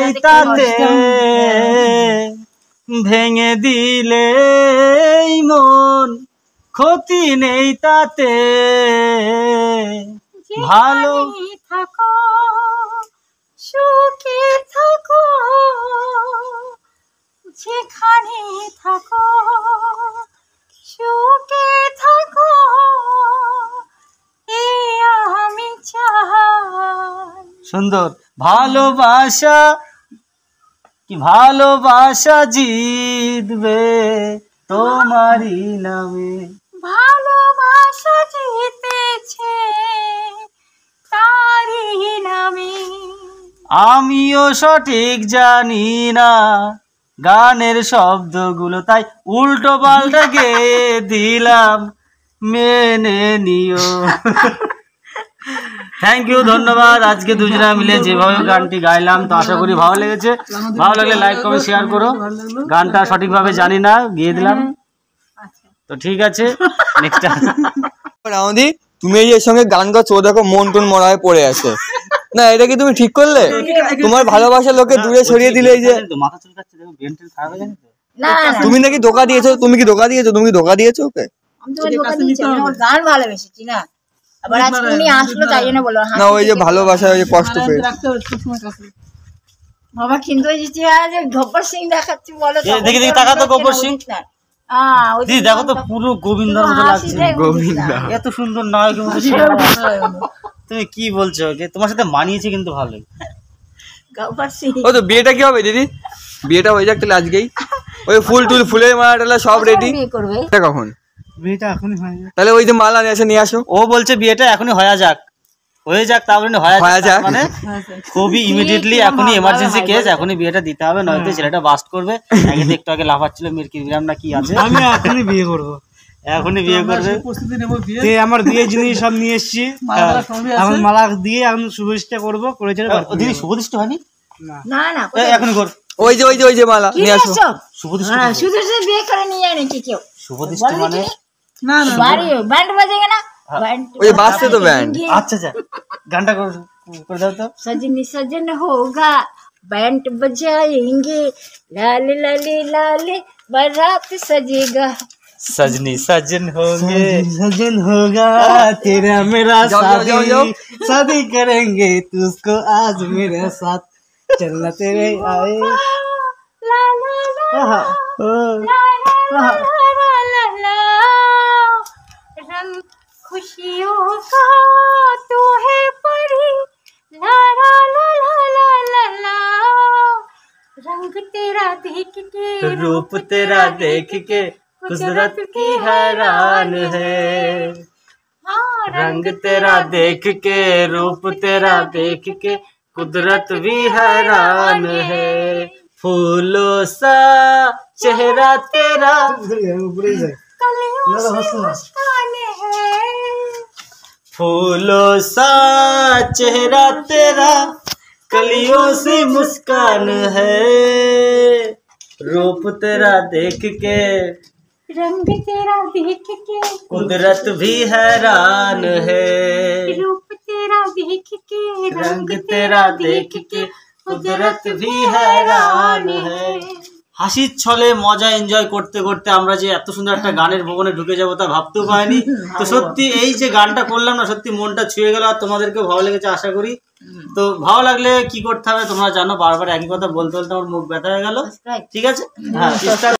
এই তাতে ভেঙে দিলে মন ক্ষতি নেই তাতে ভালো থাকো সুখে থাকো যেখানে থাকো সুখে থাকো এই আমি চাই। সুন্দর ভালোবাসা কি ভালোবাসা জিতবে তোমারই নামে ভালোবাসা জিতেছে তারই নামে। আমিও সঠিক জানি না গানের শব্দগুলো তাই উল্টো পাল্টা গেয়ে দিলাম মেনে নিও। থ্যাংক ইউ, ধন্যবাদ। আজকে দুজনা মিলে যেভাবে গানটি গাইলাম তো আশা করি ভালো লেগেছে। ভালো লাগলে লাইক কমেন্ট শেয়ার করো। গানটা সঠিকভাবে জানি না, গিয়ে দিলাম। তো ঠিক আছে, নেক্সট রাউন্দি তুমি এই এর সঙ্গে গান গাচ্ছো, দেখো মন টন মরা হয়ে পড়ে আছে না, এটা কি তুমি ঠিক করলে? তোমার ভালোবাসার লোকে দূরে সরিয়ে দিলে এই যে মাথা চুলকাচ্ছে, দেখো ব্রেন টেন খারাপ হয়ে গেছে। না তুমি নাকি ধোকা দিয়েছো, তুমি কি ধোকা দিয়েছো? তুমি কি ধোকা দিয়েছো ওকে? আমি তো ধোকা দিয়েছি, আমি ওর গান ভালোবেসেছি না, আবার আজকে উনি আসলো তাই জন্য বললো না, ওই যে ভালোবাসা ওই যে কষ্ট পেয়ে বাবা কিন্তু ওই যে গব্বর সিং দেখাচ্ছি বলো তো, দেখি দেখি টাকা তো গব্বর সিং দিদি দেখো তো পুরো গোবিন্দার মতো লাগছে। গোবিন্দা এত সুন্দর নায়কের মতো। তুমি কি বলছো? যে তোমার সাথে মানিয়েছে কিন্তু ভালোই। গব্বর সিং ও তো বিয়েটা কি হবে দিদি? বিয়েটা হয়ে যাক তাহলে আজকেই, ওই ফুল টুল ফুলের মালা টালা সব রেডি। বিয়ে করবে এটা কখন? বিয়েটা এখনই হয়ে যাক। তাহলে ওই যে মালা নিয়ে আসো। ও বলছে বিয়েটা এখনই হয়ে যাক, হয়ে যাক, তারপরে হয়ে যাক মানে খুবই ইমিডিয়েটলি, এখনই এমার্জেন্সি কেস, এখনই বিয়েটা দিতে হবে, নয়তো ছেলেটা বাস্ট করবে। আগে তো একটু আগে লাফাচ্ছিল মির্কি বিরাম না কি আছে। আমি এখনই বিয়ে করবো, এখনই বিয়ে করবে। আমার বিয়ে জিনিস সব নিয়ে এসছি, এখন মালা দিয়ে এখন শুভেচ্ছা করবো। করেছে দিদি শুভদৃষ্টি হয়নি? না না এখনই কর। ওই যে মালা নিয়ে আসো। শুভদৃষ্টি শুধু শুধু বিয়ে করে নিয়ে যায় নাকি কেউ? শুভদৃষ্টি মানে না না বাড়ি ব্যান্ড বাজেগে না, ওই বাজছে তো ব্যান্ড। আচ্ছা আচ্ছা, গানটা করে দাও তো। सजनी सजन होगा बैंड बजाएंगे लाल लाले लाले बारात सजेगा। सजनी सजन होंगे सजन होगा तेरा मेरा शादी, शादी करेंगे तुझको आज मेरे साथ, चलना तेरे आए ला ला ला ला ला ला रंग खुशियों का तू है परी, ला ला ला ला ला ला रंग तेरा देख के रूप तेरा देख के कुदरत की हैरान है। रंग तेरा देख के रूप तेरा देख के कुदरत भी हैरान है। फूलों सा चेहरा तेरा कलियों से मुस्कान है, फूलों सा चेहरा तेरा कलियों से मुस्कान है। रूप तेरा देख के रंग तेरा देख के कुदरत भी हैरान है। रूप तेरा देख के रंग तेरा देख के कुदरत भी हैरान है। হাসির ছলে মজা এনজয় করতে করতে আমরা যে এত সুন্দর একটা গানের ভবনে ঢুকে যাবো তা ভাবতেও পারিনি। তো সত্যি এই যে গানটা করলাম না, সত্যি মনটা ছুঁয়ে গেল। আর তোমাদেরকেও ভালো লেগেছে আশা করি। তো ভালো লাগলে কি করতে হবে তোমরা জানো, বারবার একই কথা বলতে বলতে আমার মুখ ব্যথা হয়ে গেল। ঠিক আছে, হ্যাঁ।